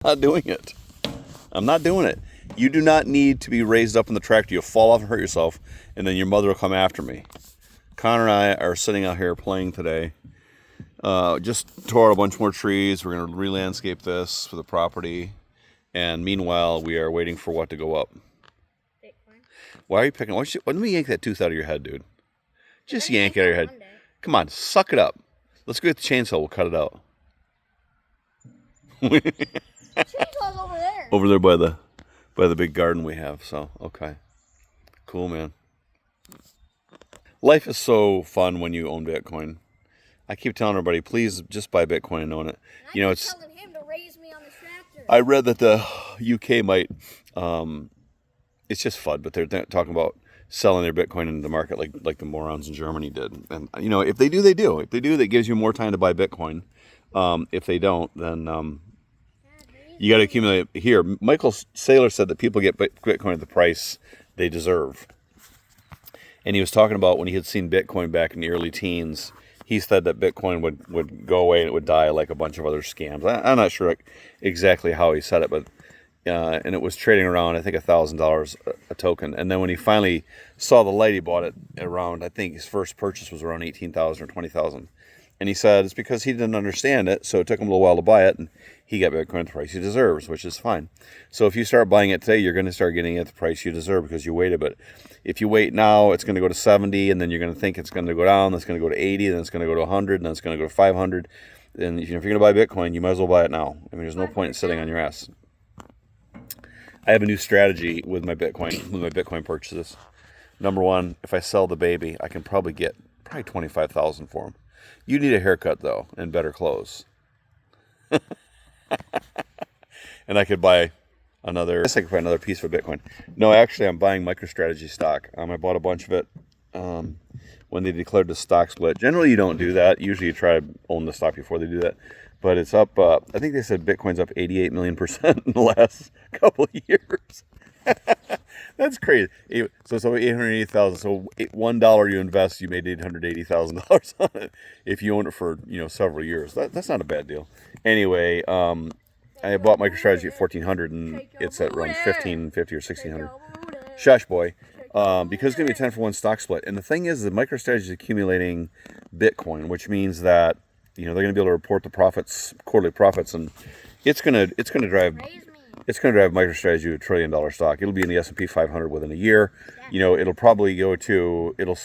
Not doing it. I'm not doing it. You do not need to be raised up in the tractor. You'll fall off and hurt yourself, and then your mother will come after me. Connor and I are sitting out here playing today. Just tore out a bunch more trees. We're going to re-landscape this for the property. And meanwhile, we are waiting for what to go up. Bitcoin. Why are you picking? Why don't we yank that tooth out of your head, dude? Just yank it out of your head. Come on, suck it up. Let's go get the chainsaw. We'll cut it out. Chainsaw's over there. Over there by the big garden we have. So okay, cool, man. Life is so fun when you own Bitcoin. I keep telling everybody, please just buy Bitcoin and own it. You know, it's. Telling him to raise me on this tractor. I read that the UK might. It's just FUD, but they're talking about selling their Bitcoin into the market like the morons in Germany did. And you know, if they do, they do. If they do, that gives you more time to buy Bitcoin. If they don't, then you got to accumulate. Here, Michael Saylor said that people get Bitcoin at the price they deserve. And he was talking about when he had seen Bitcoin back in the early teens. He said that Bitcoin would go away and it would die like a bunch of other scams. I'm not sure exactly how he said it, but and it was trading around, I think, $1,000 a token. And then when he finally saw the light, he bought it around, I think his first purchase was around 18,000 or 20,000. And he said it's because he didn't understand it, so it took him a little while to buy it, and he got Bitcoin at the price he deserves, which is fine. So if you start buying it today, you're going to start getting it at the price you deserve because you waited. But if you wait now, it's going to go to 70, and then you're going to think it's going to go down, then it's going to go to 80, then it's going to go to 100, and then it's going to go to 500. And if you're going to buy Bitcoin, you might as well buy it now. I mean, there's no point in sitting on your ass. I have a new strategy with my Bitcoin purchases. Number one, if I sell the baby, I can probably get $25,000 for them. You need a haircut, though, and better clothes. And I could buy another piece of Bitcoin. No, actually, I'm buying Microstrategy stock. I bought a bunch of it when they declared the stock split. Generally, you don't do that. Usually, you try to own the stock before they do that. But it's up, I think they said Bitcoin's up 88 million% in the last couple of years. That's crazy. So it's over 880,000. So $1 you invest, you made $880,000 on it if you own it for several years. That's not a bad deal. Anyway, I bought MicroStrategy at 1,400 and it's at around 1,550 or 1,600. Shush, boy. Because it's gonna be a 10-for-1 stock split. And the thing is, the MicroStrategy is accumulating Bitcoin, which means that they're going to be able to report the profits, quarterly profits, and it's going to drive MicroStrategy to $1 trillion stock. It'll be in the S&P 500 within a year. It'll probably it'll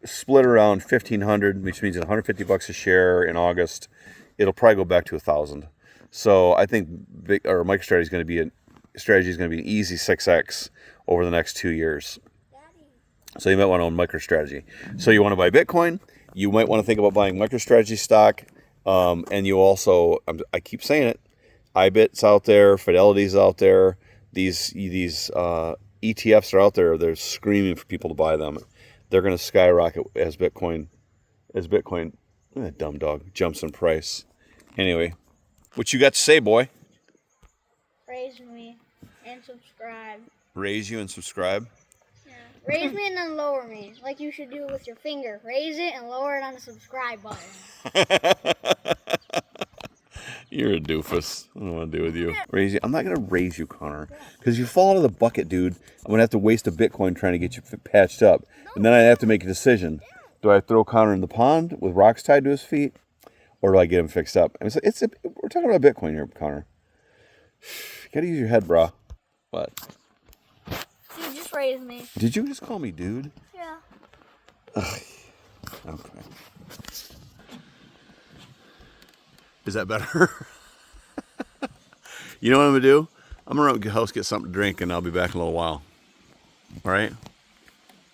split around 1,500, which means $150 a share in August. It'll probably go back to 1,000. So I think MicroStrategy is going to be an easy 6x over the next 2 years. So you might want to own MicroStrategy. So you want to buy Bitcoin. You might want to think about buying MicroStrategy stock, and you also, I keep saying it, iBit's out there, Fidelity's out there, these ETFs are out there. They're screaming for people to buy them. They're going to skyrocket as Bitcoin, dumb dog, jumps in price. Anyway, what you got to say, boy? Raise me and subscribe. Raise you and subscribe? Raise me and then lower me, like you should do with your finger. Raise it and lower it on the subscribe button. You're a doofus. I don't want to do with you. Raise you. I'm not going to raise you, Connor. Because if you fall out of the bucket, dude, I'm going to have to waste a Bitcoin trying to get you patched up. And then I have to make a decision. Do I throw Connor in the pond with rocks tied to his feet? Or do I get him fixed up? I mean, we're talking about Bitcoin here, Connor. You got to use your head, brah. What? You just raised me. Did you just call me dude? Yeah. Ugh. Okay. Is that better? You know what I'm going to do? I'm going to run to the house, get something to drink, and I'll be back in a little while. All right?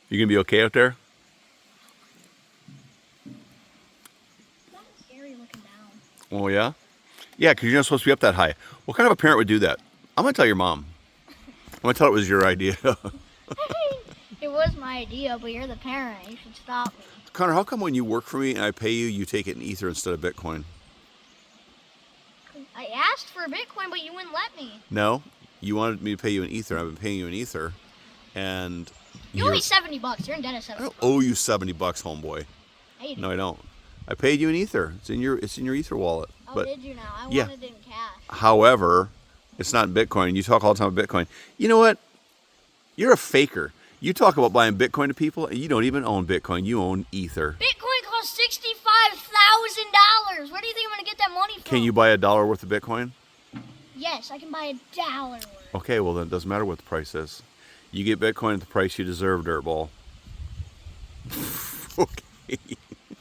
You going to be okay out there? That's scary looking down. Oh, yeah? Yeah, because you're not supposed to be up that high. What kind of a parent would do that? I'm going to tell your mom. I'm going to tell her it was your idea. It was my idea, but you're the parent. You should stop me. Connor, how come when you work for me and I pay you, you take it in Ether instead of Bitcoin? I asked for Bitcoin, but you wouldn't let me. No, you wanted me to pay you in Ether. I've been paying you in Ether, and you owe me $70. You're in debt of $70. I don't owe you $70, homeboy. Hey, no, I don't. I paid you in Ether. It's in your Ether wallet. Oh, But did you now? I yeah. wanted it in cash. However, it's not Bitcoin. You talk all the time about Bitcoin. You know what? You're a faker. You talk about buying Bitcoin to people, and you don't even own Bitcoin. You own Ether. Bitcoin costs $65,000. Where do you think I'm gonna get that money from? Can you buy $1 worth of Bitcoin? Yes, I can buy $1 worth. Okay, well then it doesn't matter what the price is. You get Bitcoin at the price you deserve, dirtball. Okay.